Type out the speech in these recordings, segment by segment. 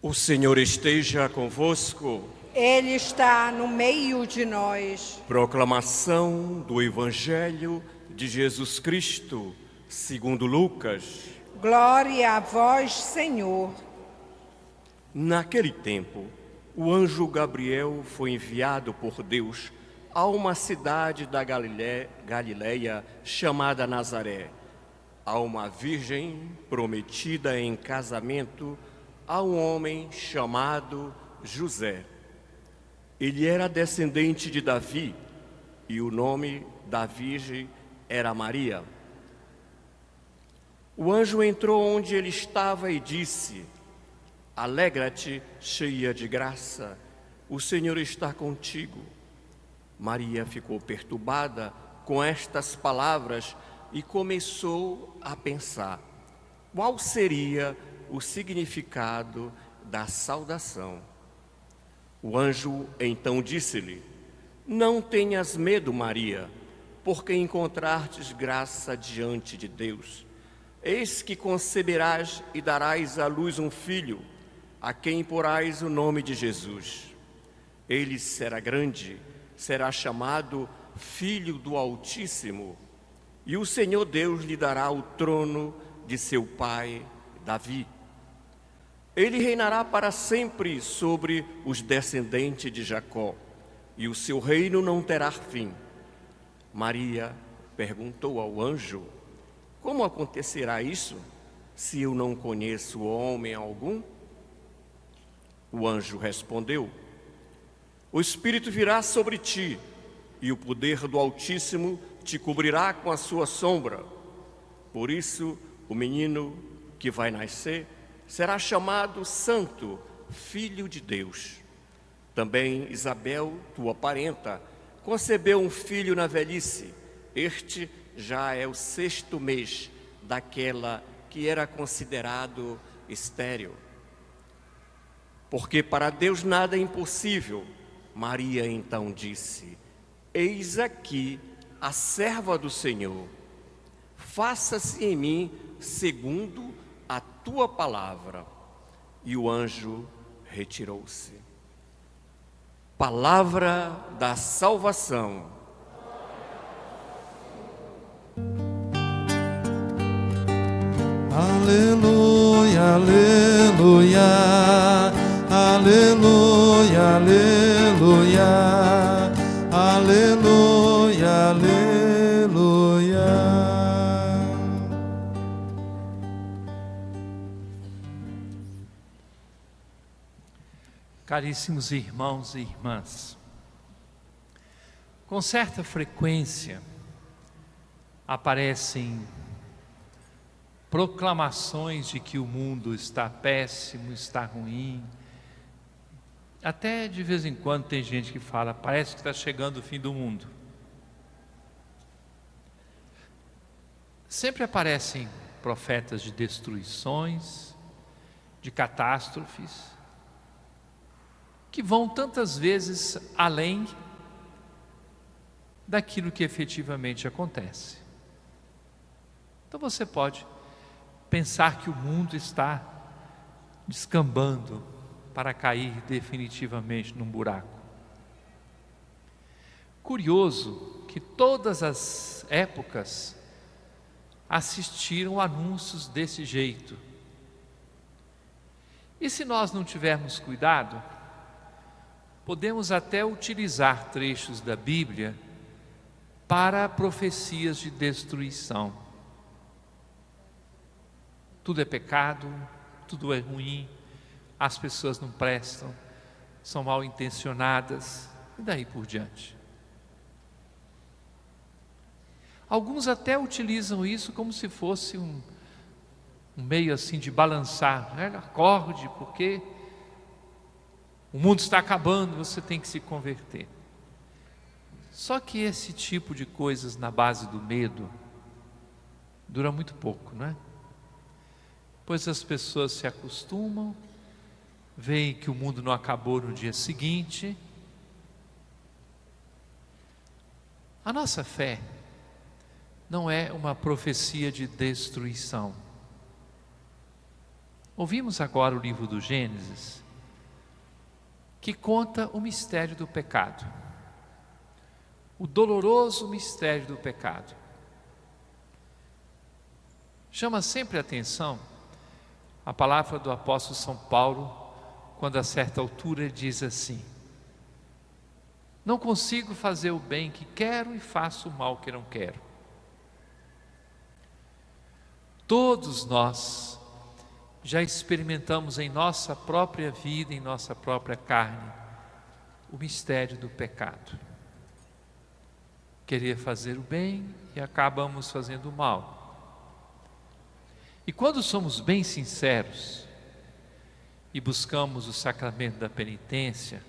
O Senhor esteja convosco. Ele está no meio de nós. Proclamação do Evangelho de Jesus Cristo, segundo Lucas. Glória a vós, Senhor. Naquele tempo, o anjo Gabriel foi enviado por Deus a uma cidade da Galileia chamada Nazaré, a uma virgem prometida em casamento a um homem chamado José. Ele era descendente de Davi e o nome da virgem era Maria. O anjo entrou onde ele estava e disse: Alegra-te, cheia de graça, o Senhor está contigo. Maria ficou perturbada com estas palavras e começou a pensar: qual seria o significado da saudação? O anjo então disse-lhe: Não tenhas medo, Maria, porque encontrastes graça diante de Deus. Eis que conceberás e darás à luz um filho, a quem porás o nome de Jesus. Ele será grande, será chamado Filho do Altíssimo, e o Senhor Deus lhe dará o trono de seu pai Davi. Ele reinará para sempre sobre os descendentes de Jacó, e o seu reino não terá fim. Maria perguntou ao anjo: Como acontecerá isso, se eu não conheço homem algum? O anjo respondeu: O Espírito virá sobre ti, e o poder do Altíssimo te cobrirá com a sua sombra. Por isso, o menino que vai nascer será chamado Santo, Filho de Deus. Também Isabel, tua parenta, concebeu um filho na velhice. Este já é o 6º mês daquela que era considerado estéril. Porque para Deus nada é impossível. Maria então disse: Eis aqui a serva do Senhor. Faça-se em mim segundo a tua palavra. E o anjo retirou-se. Palavra da salvação. Aleluia, aleluia, aleluia, aleluia, aleluia, aleluia. Caríssimos irmãos e irmãs, com certa frequência aparecem proclamações de que o mundo está péssimo, está ruim. Até de vez em quando tem gente que fala: parece que está chegando o fim do mundo. Sempre aparecem profetas de destruições, de catástrofes, que vão tantas vezes além daquilo que efetivamente acontece. Então você pode pensar que o mundo está descambando para cair definitivamente num buraco. Curioso que todas as épocas assistiram anúncios desse jeito. E se nós não tivermos cuidado, podemos até utilizar trechos da Bíblia para profecias de destruição. Tudo é pecado, tudo é ruim, as pessoas não prestam, são mal intencionadas, e daí por diante. Alguns até utilizam isso como se fosse um meio assim de balançar, né? Acorde, porque o mundo está acabando, você tem que se converter. Só que esse tipo de coisas na base do medo dura muito pouco, não é? Pois as pessoas se acostumam, veem que o mundo não acabou no dia seguinte. A nossa fé não é uma profecia de destruição. Ouvimos agora o livro do Gênesis, que conta o mistério do pecado, o doloroso mistério do pecado. Chama sempre a atenção a palavra do apóstolo São Paulo, quando a certa altura ele diz assim: não consigo fazer o bem que quero e faço o mal que não quero. Todos nós já experimentamos em nossa própria vida, em nossa própria carne, o mistério do pecado. Querer fazer o bem e acabamos fazendo o mal. E quando somos bem sinceros e buscamos o sacramento da penitência,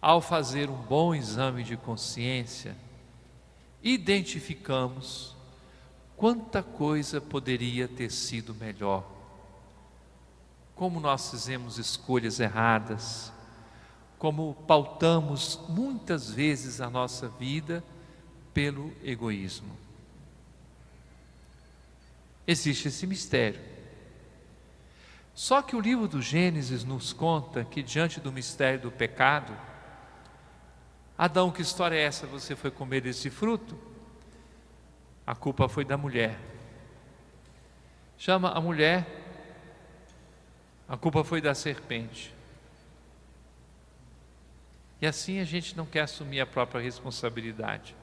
ao fazer um bom exame de consciência, identificamos quanta coisa poderia ter sido melhor. Como nós fizemos escolhas erradas, como pautamos muitas vezes a nossa vida pelo egoísmo. Existe esse mistério. Só que o livro do Gênesis nos conta que diante do mistério do pecado, Adão, que história é essa? Você foi comer esse fruto? A culpa foi da mulher. Chama a mulher, a culpa foi da serpente. E assim a gente não quer assumir a própria responsabilidade.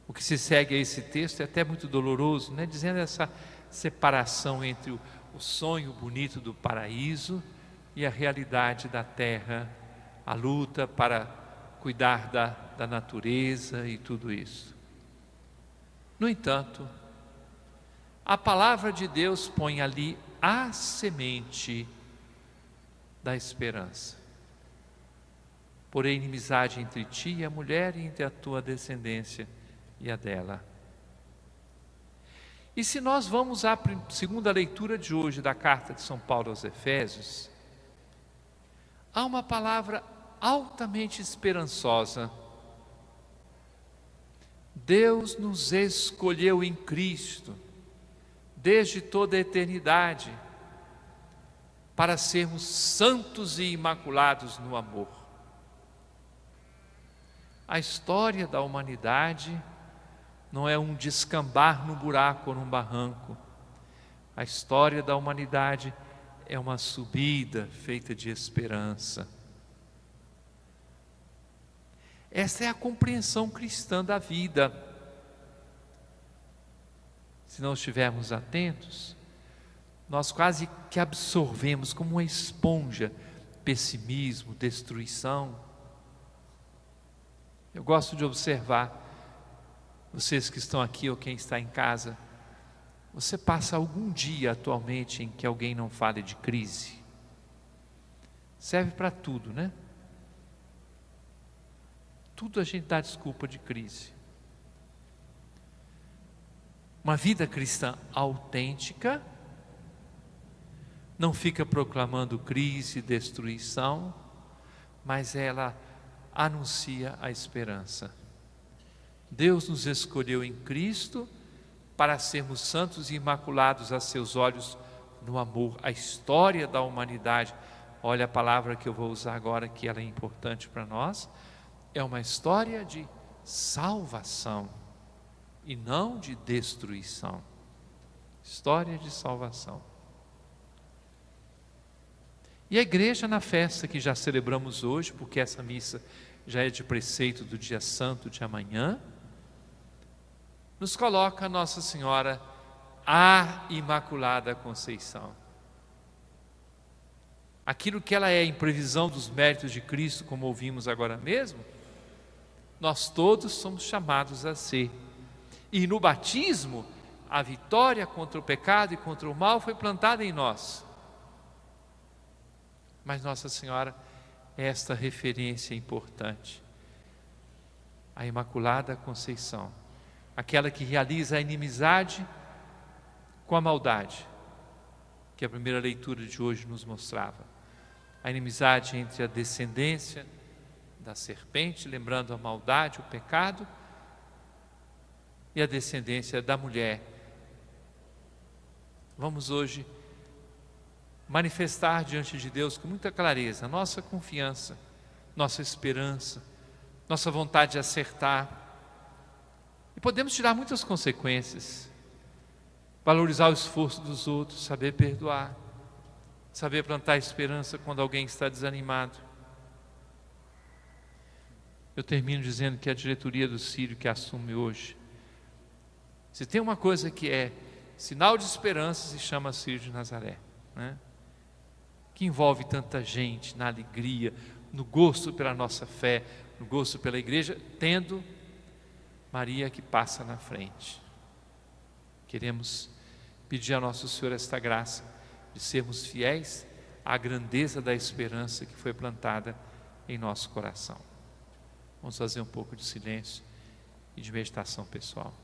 O que se segue a esse texto é até muito doloroso, né? Dizendo essa separação entre o sonho bonito do paraíso e a realidade da terra, a luta para cuidar da natureza e tudo isso. No entanto, a palavra de Deus põe ali a semente da esperança. Porém, inimizade entre ti e a mulher e entre a tua descendência e a dela. E se nós vamos à segunda leitura de hoje da carta de São Paulo aos Efésios, há uma palavra altamente esperançosa. Deus nos escolheu em Cristo, desde toda a eternidade, para sermos santos e imaculados no amor. A história da humanidade não é um descambar no buraco ou num barranco. A história da humanidade é uma subida feita de esperança. Essa é a compreensão cristã da vida. Se não estivermos atentos, nós quase que absorvemos como uma esponja pessimismo, destruição. Eu gosto de observar, vocês que estão aqui ou quem está em casa, você passa algum dia atualmente em que alguém não fale de crise? Serve para tudo, né? Tudo a gente dá desculpa de crise. Uma vida cristã autêntica não fica proclamando crise, destruição, mas ela anuncia a esperança. Deus nos escolheu em Cristo para sermos santos e imaculados a seus olhos no amor. A história da humanidade, olha a palavra que eu vou usar agora, que ela é importante para nós, é uma história de salvação e não de destruição. História de salvação. E a igreja, na festa que já celebramos hoje, porque essa missa já é de preceito do dia santo de amanhã, nos coloca Nossa Senhora, a Imaculada Conceição. Aquilo que ela é em previsão dos méritos de Cristo, como ouvimos agora mesmo, nós todos somos chamados a ser. E no batismo, a vitória contra o pecado e contra o mal foi plantada em nós. Mas Nossa Senhora é esta referência importante. A Imaculada Conceição, aquela que realiza a inimizade com a maldade, que a primeira leitura de hoje nos mostrava. A inimizade entre a descendência da serpente, lembrando a maldade, o pecado, e a descendência da mulher, Vamos hoje manifestar diante de Deus com muita clareza a nossa confiança, nossa esperança, nossa vontade de acertar. E podemos tirar muitas consequências. Valorizar o esforço dos outros, saber perdoar, saber plantar esperança quando alguém está desanimado. Eu termino dizendo que a diretoria do Sírio que assume hoje, se tem uma coisa que é sinal de esperança, se chama Sírio de Nazaré, né? Que envolve tanta gente na alegria, no gosto pela nossa fé, no gosto pela igreja, tendo Maria que passa na frente. Queremos pedir a Nosso Senhor esta graça de sermos fiéis à grandeza da esperança que foi plantada em nosso coração. Vamos fazer um pouco de silêncio e de meditação pessoal.